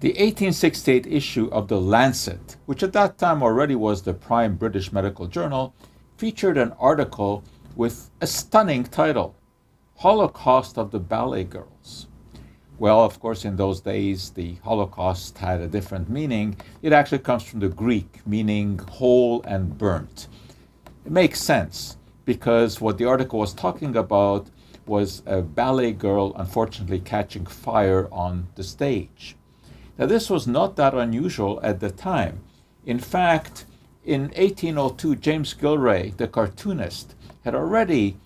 The 1868 issue of the Lancet, which at that time already was the prime British medical journal, featured an article with a stunning title, Holocaust of the Ballet Girls. Well, of course, in those days, the Holocaust had a different meaning. It actually comes from the Greek, meaning whole and burnt. It makes sense, because what the article was talking about was a ballet girl unfortunately catching fire on the stage. Now, this was not that unusual at the time. In fact, in 1802, James Gilray, the cartoonist, had already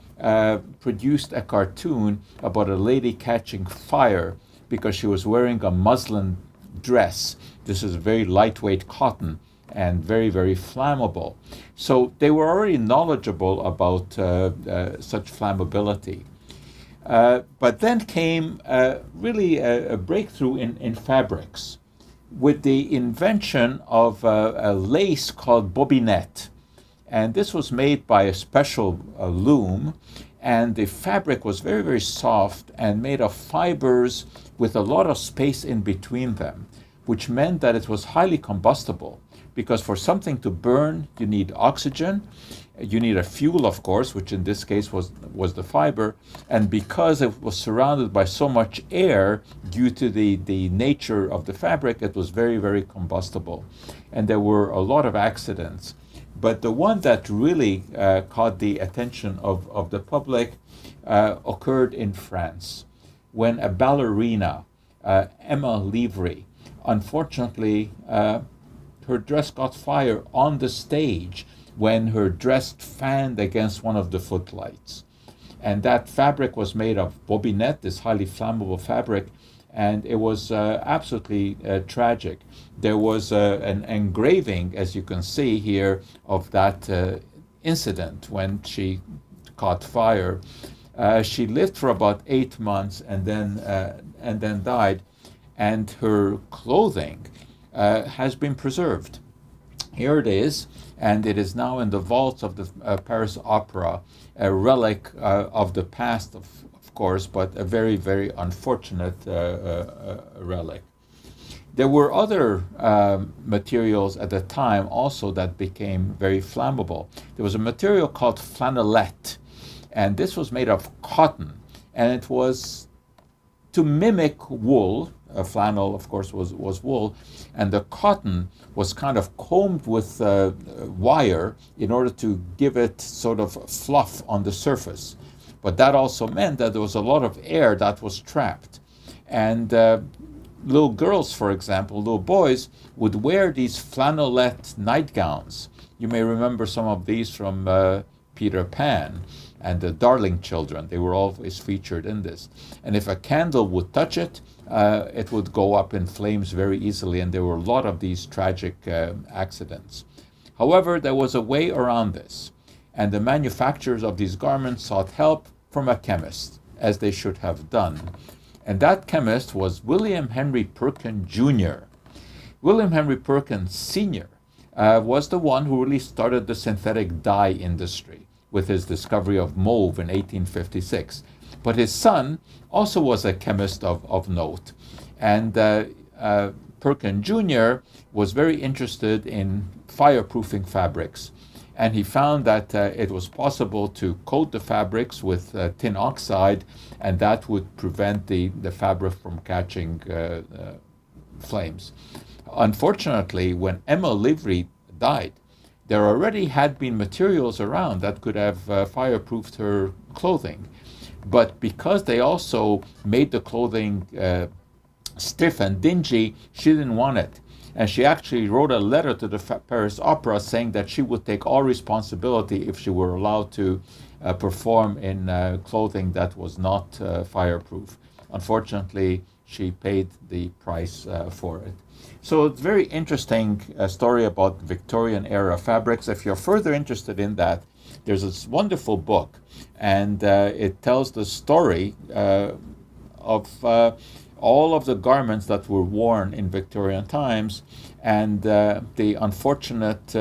produced a cartoon about a lady catching fire because she was wearing a muslin dress. This is very lightweight cotton and very, very flammable. So they were already knowledgeable about such flammability. But then came really a breakthrough in fabrics with the invention of a lace called bobinette. And this was made by a special loom, and the fabric was very, very soft and made of fibers with a lot of space in between them, which meant that it was highly combustible, because for something to burn, you need oxygen, you need a fuel, of course, which in this case was the fiber, and because it was surrounded by so much air due to the nature of the fabric, it was very, very combustible. And there were a lot of accidents. But the one that really caught the attention of the public occurred in France, when a ballerina, Emma Livery, unfortunately, her dress caught fire on the stage when her dress fanned against one of the footlights. And that fabric was made of bobinette, this highly flammable fabric, and it was absolutely tragic. There was an engraving, as you can see here, of that incident when she caught fire. She lived for about 8 months and then died, and her clothing has been preserved. Here it is, and it is now in the vaults of the Paris Opera, a relic of the past, of course, but a very, very unfortunate relic. There were other materials at the time also that became very flammable. There was a material called flannelette, and this was made of cotton, and it was to mimic wool. Flannel, of course, was wool, and the cotton was kind of combed with wire in order to give it sort of fluff on the surface. But that also meant that there was a lot of air that was trapped. And little girls, for example, little boys, would wear these flannelette nightgowns. You may remember some of these from Peter Pan and the Darling Children. They were always featured in this. And if a candle would touch it, it would go up in flames very easily, and there were a lot of these tragic accidents. However, there was a way around this, and the manufacturers of these garments sought help from a chemist, as they should have done. And that chemist was William Henry Perkin Jr. William Henry Perkin Sr. Was the one who really started the synthetic dye industry with his discovery of mauve in 1856. But his son also was a chemist of note. And Perkin Jr. was very interested in fireproofing fabrics. And he found that it was possible to coat the fabrics with tin oxide, and that would prevent the fabric from catching flames. Unfortunately, when Emma Livery died, there already had been materials around that could have fireproofed her clothing. But because they also made the clothing stiff and dingy, she didn't want it. And she actually wrote a letter to the Paris Opera saying that she would take all responsibility if she were allowed to perform in clothing that was not fireproof. Unfortunately, she paid the price for it. So it's a very interesting story about Victorian era fabrics. If you're further interested in that, there's this wonderful book, and it tells the story of all of the garments that were worn in Victorian times, and the unfortunate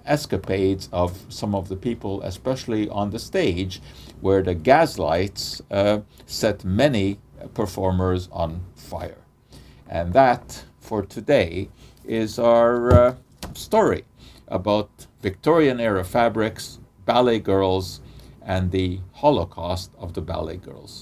escapades of some of the people, especially on the stage, where the gas lights set many performers on fire. And that, for today is our story about Victorian era fabrics, ballet girls, and the Holocaust of the ballet girls.